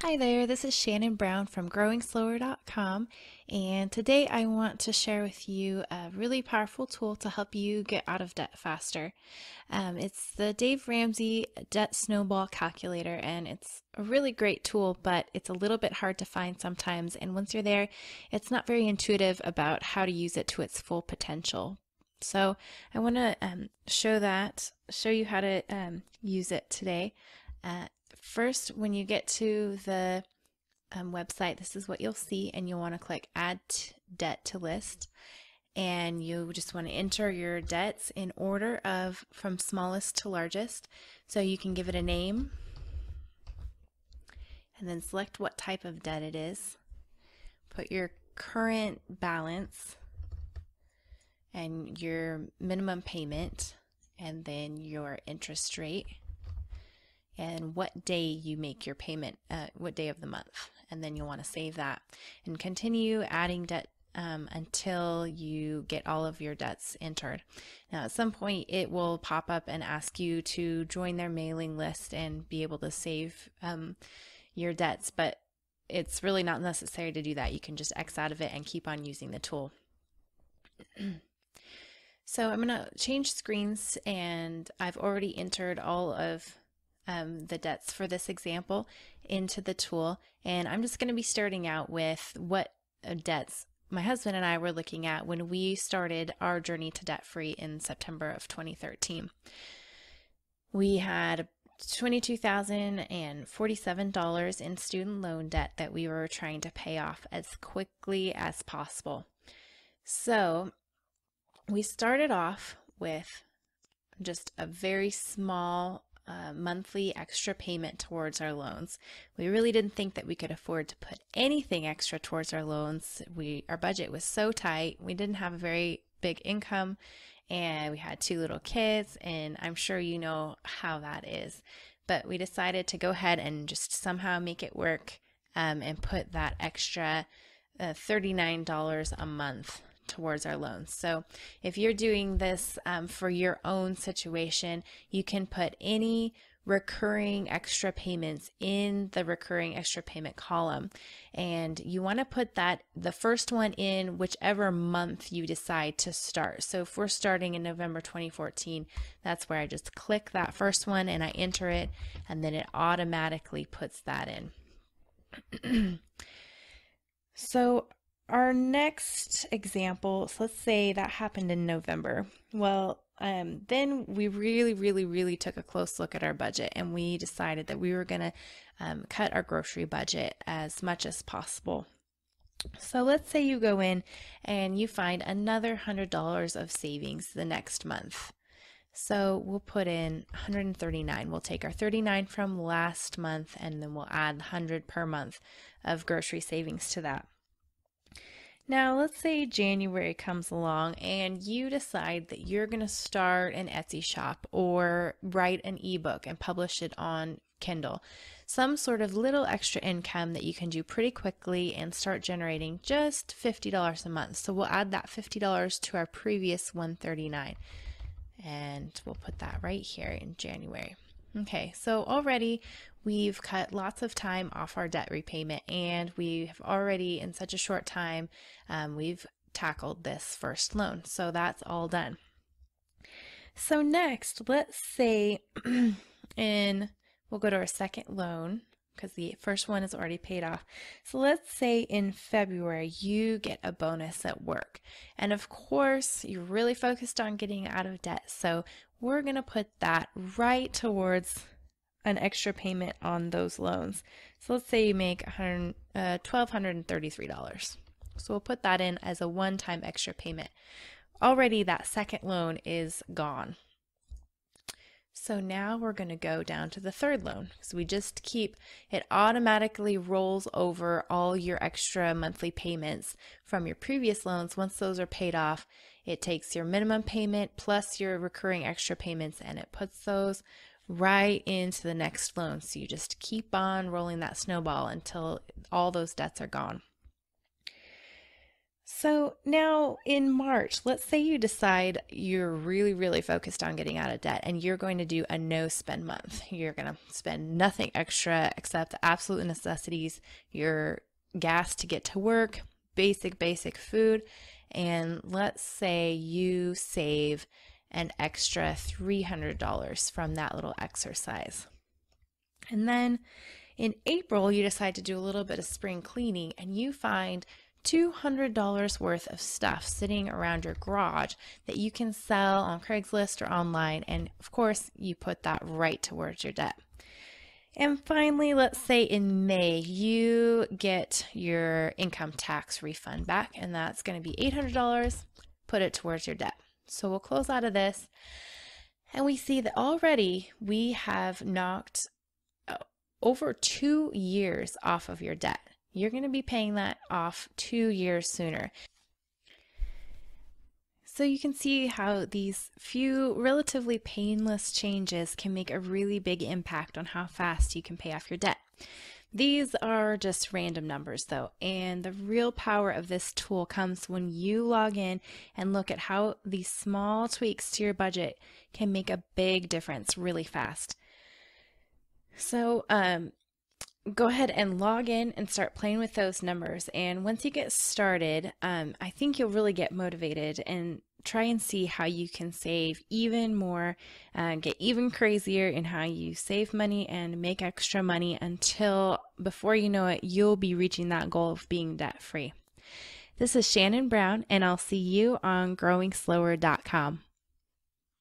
Hi there, this is Shannon Brown from GrowingSlower.com, and today I want to share with you a really powerful tool to help you get out of debt faster. It's the Dave Ramsey Debt-snowball calculator, and it's a really great tool, but it's a little bit hard to find sometimes, and once you're there, it's not very intuitive about how to use it to its full potential. So I want to show you how to use it today. First, when you get to the website, this is what you'll see, and you'll want to click Add Debt to List, and you just want to enter your debts in order of from smallest to largest. So you can give it a name, and then select what type of debt it is. Put your current balance and your minimum payment, and then your interest rate, and what day you make your payment, what day of the month, and then you'll want to save that and continue adding debt until you get all of your debts entered. Now at some point it will pop up and ask you to join their mailing list and be able to save your debts, but it's really not necessary to do that. You can just X out of it and keep on using the tool. So I'm going to change screens, and I've already entered all of the debts for this example into the tool, and I'm just going to be starting out with what debts my husband and I were looking at when we started our journey to debt-free in September of 2013. We had $22,047 in student loan debt that we were trying to pay off as quickly as possible. So we started off with just a very small monthly extra payment towards our loans. We really didn't think that we could afford to put anything extra towards our loans. Our budget was so tight. We didn't have a very big income, and we had 2 little kids, and I'm sure you know how that is. But we decided to go ahead and just somehow make it work, and put that extra $39 a month towards our loans. So if you're doing this for your own situation, you can put any recurring extra payments in the recurring extra payment column, and you want to put the first one in whichever month you decide to start. So if we're starting in November 2014, that's where I just click that first one and I enter it, and then it automatically puts that in. So our next example, so let's say that happened in November. Well, then we really took a close look at our budget, and we decided that we were going to cut our grocery budget as much as possible. So let's say you go in and you find another $100 of savings the next month. So we'll put in 139. We'll take our 39 from last month, and then we'll add 100 per month of grocery savings to that. Now, let's say January comes along and you decide that you're going to start an Etsy shop or write an ebook and publish it on Kindle. Some sort of little extra income that you can do pretty quickly and start generating just $50 a month. So we'll add that $50 to our previous $139, and we'll put that right here in January. Okay, so already we've cut lots of time off our debt repayment, and we have already, in such a short time, we've tackled this first loan. So that's all done. So next, let's say we'll go to our second loan because the first one is already paid off. So let's say in February you get a bonus at work, and of course you're really focused on getting out of debt, so we're going to put that right towards an extra payment on those loans. So let's say you make $1,233. So we'll put that in as a one-time extra payment. Already that second loan is gone. So now we're going to go down to the third loan. So we just it automatically rolls over all your extra monthly payments from your previous loans. Once those are paid off, it takes your minimum payment plus your recurring extra payments, and it puts those right into the next loan. So you just keep on rolling that snowball until all those debts are gone. So now in March, let's say you decide you're really focused on getting out of debt and you're going to do a no spend month. You're going to spend nothing extra except the absolute necessities, your gas to get to work, basic food, and let's say you save an extra $300 from that little exercise. And then in April, you decide to do a little bit of spring cleaning and you find $200 worth of stuff sitting around your garage that you can sell on Craigslist or online. And of course, you put that right towards your debt. And finally, let's say in May, you get your income tax refund back, and that's going to be $800. Put it towards your debt. So we'll close out of this, and we see that already we have knocked over 2 years off of your debt. You're going to be paying that off 2 years sooner. So you can see how these few relatively painless changes can make a really big impact on how fast you can pay off your debt. These are just random numbers though, and the real power of this tool comes when you log in and look at how these small tweaks to your budget can make a big difference really fast. So go ahead and log in and start playing with those numbers. And once you get started, I think you'll really get motivated and try and see how you can save even more, get even crazier in how you save money and make extra money until before you know it, you'll be reaching that goal of being debt free. This is Shannon Brown, and I'll see you on GrowingSlower.com.